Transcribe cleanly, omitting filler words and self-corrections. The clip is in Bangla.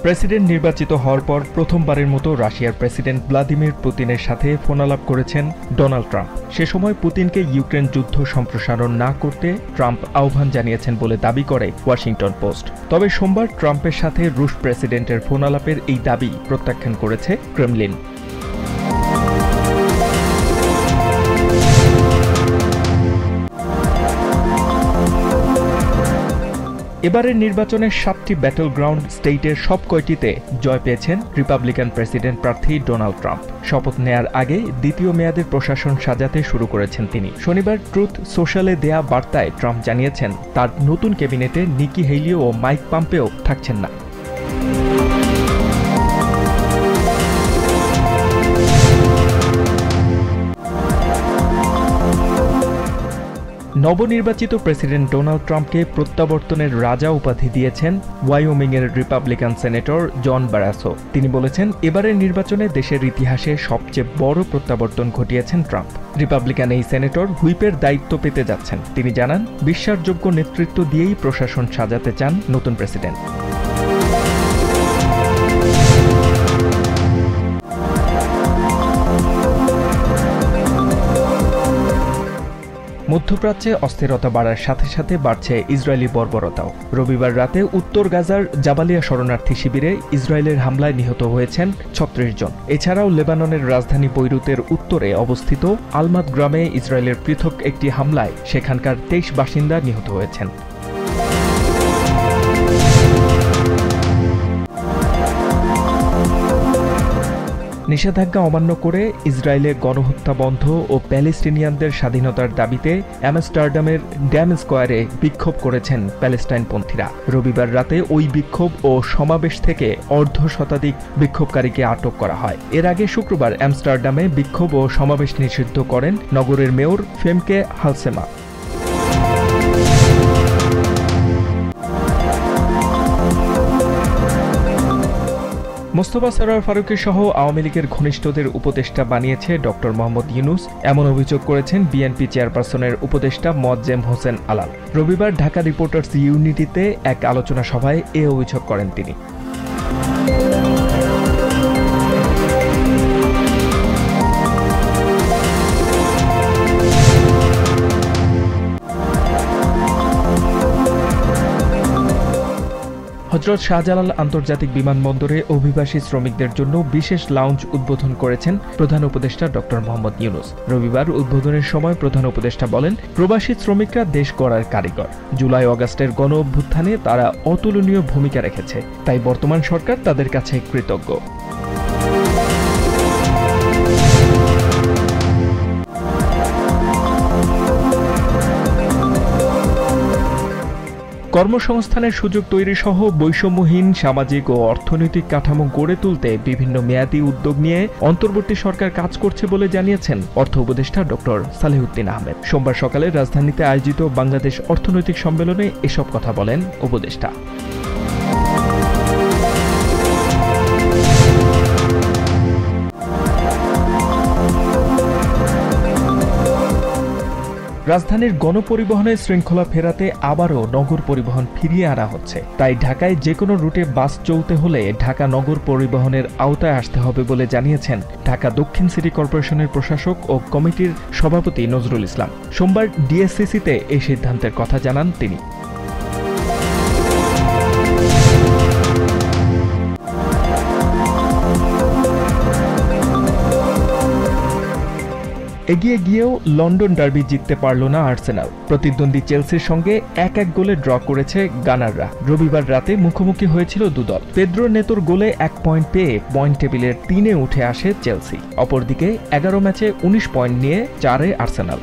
প্রেসিডেন্ট নির্বাচিত হওয়ার পর প্রথমবারের মতো রাশিয়ার প্রেসিডেন্ট ভ্লাদিমির পুতিনের সাথে ফোনালাপ করেছেন ডোনাল্ড ট্রাম্প। সে সময় পুতিনকে ইউক্রেন যুদ্ধ সম্প্রসারণ না করতে ট্রাম্প আহ্বান জানিয়েছেন বলে দাবি করে ওয়াশিংটন পোস্ট। তবে সোমবার ট্রাম্পের সাথে রুশ প্রেসিডেন্টের ফোনালাপের এই দাবি প্রত্যাখ্যান করেছে ক্রেমলিন। এবারের নির্বাচনের 7টি ব্যাটল গ্রাউন্ড স্টেটের সব কয়টিতে জয় পেয়েছেন রিপাবলিকান প্রেসিডেন্ট প্রার্থী ডোনাল্ড ট্রাম্প। শপথ নেয়ার আগে দ্বিতীয় মেয়াদের প্রশাসন সাজাতে শুরু করেছেন তিনি। শনিবার ট্রুথ সোশ্যালে দেয়া বার্তায় ট্রাম্প জানিয়েছেন তার নতুন ক্যাবিনেটে নিকি হেইলি ও মাইক পম্পেও থাকছেন না। নবনির্বাচিত প্রেসিডেন্ট ডোনাল্ড ট্রাম্পকে প্রত্যাবর্তনের রাজা উপাধি দিয়েছেন ওয়াইওমিংয়ের রিপাবলিকান সেনেটর জন বারাসো। তিনি বলেছেন, এবারের নির্বাচনে দেশের ইতিহাসে সবচেয়ে বড় প্রত্যাবর্তন ঘটিয়েছেন ট্রাম্প। রিপাবলিকান এই সেনেটর হুইপের দায়িত্ব পেতে যাচ্ছেন। তিনি জানান, বিশ্বাসযোগ্য নেতৃত্ব দিয়েই প্রশাসন সাজাতে চান নতুন প্রেসিডেন্ট। মধ্যপ্রাচ্যে অস্থিরতা বাড়ার সাথে সাথে বাড়ছে ইসরায়েলি বর্বরতাও। রবিবার রাতে উত্তর গাজার জাবালিয়া শরণার্থী শিবিরে ইসরায়েলের হামলায় নিহত হয়েছেন 36 জন। এছাড়াও লেবাননের রাজধানী বৈরুতের উত্তরে অবস্থিত আলমাত গ্রামে ইসরায়েলের পৃথক একটি হামলায় সেখানকার 23 বাসিন্দা নিহত হয়েছেন। নিষেধাজ্ঞা অমান্য করে ইসরায়েলে গণহত্যা বন্ধ ও প্যালেস্টিনিয়ানদের স্বাধীনতার দাবিতে আমস্টারডামের ড্যাম স্কোয়ারে বিক্ষোভ করেছেন প্যালেস্টাইনপন্থীরা। রবিবার রাতে ওই বিক্ষোভ ও সমাবেশ থেকে অর্ধশতাধিক বিক্ষোভকারীকে আটক করা হয়। এর আগে শুক্রবার আমস্টারডামে বিক্ষোভ ও সমাবেশ নিষিদ্ধ করেন নগরের মেয়র ফেমকে হালসেমা। মোস্তফা সরোয়ার ফারুকী সহ আওয়ামী লীগের ঘনিষ্ঠদের উপদেষ্টা বানিয়েছে ড. মোহাম্মদ ইউনূস, এমন অভিযোগ করেছেন বিএনপি চেয়ারপারসনের উপদেষ্টা মোয়াজ্জেম হোসেন আলাল। রবিবার ঢাকা রিপোর্টার্স ইউনিটিতে এক আলোচনা সভায় এ অভিযোগ করেন তিনি। হযরত শাহজালাল আন্তর্জাতিক বিমানবন্দরে অভিবাসী শ্রমিকদের জন্য বিশেষ লাউঞ্জ উদ্বোধন করেছেন প্রধান উপদেষ্টা ড. মোহাম্মদ ইউনূস। রবিবার উদ্বোধনের সময় প্রধান উপদেষ্টা বলেন, প্রবাসী শ্রমিকরা দেশ গড়ার কারিগর। জুলাই অগাস্টের গণ অভ্যুত্থানে তারা অতুলনীয় ভূমিকা রেখেছে, তাই বর্তমান সরকার তাদের কাছে কৃতজ্ঞ। কর্মসংস্থানের সুযোগ তৈরি সহ বৈষম্যহীন সামাজিক ও অর্থনৈতিক কাঠামো গড়ে তুলতে বিভিন্ন মেয়াদী উদ্যোগ নিয়ে অন্তর্বর্তী সরকার কাজ করছে বলে জানিয়েছেন অর্থ উপদেষ্টা ড. সালেহুদ্দিন আহমেদ। সোমবার সকালে রাজধানীতে আয়োজিত বাংলাদেশ অর্থনৈতিক সম্মেলনে এসব কথা বলেন উপদেষ্টা। রাজধানীর গণপরিবহনে শৃঙ্খলা ফেরাতে আবারও নগর পরিবহন ফিরিয়ে আনা হচ্ছে। তাই ঢাকায় যে কোনো রুটে বাস চলতে হলে ঢাকা নগর পরিবহনের আওতায় আসতে হবে বলে জানিয়েছেন ঢাকা দক্ষিণ সিটি কর্পোরেশনের প্রশাসক ও কমিটির সভাপতি নজরুল ইসলাম। সোমবার ডিএসসিসিতে এই সিদ্ধান্তের কথা জানান তিনি। এগিয়ে গিয়েও লন্ডন ডার্বি জিততে পারল না আর্সেনাল। প্রতিদ্বন্দ্বী চেলসির সঙ্গে 1-1 গোলে ড্র করেছে গানাররা। রবিবার রাতে মুখোমুখি হয়েছিল দুদল। পেদ্রো নেতোর গোলে 1 পয়েন্ট পেয়ে পয়েন্ট টেবিলের 3-এ উঠে আসে চেলসি। অপরদিকে 11 ম্যাচে 19 পয়েন্ট নিয়ে 4-এ আর্সেনাল।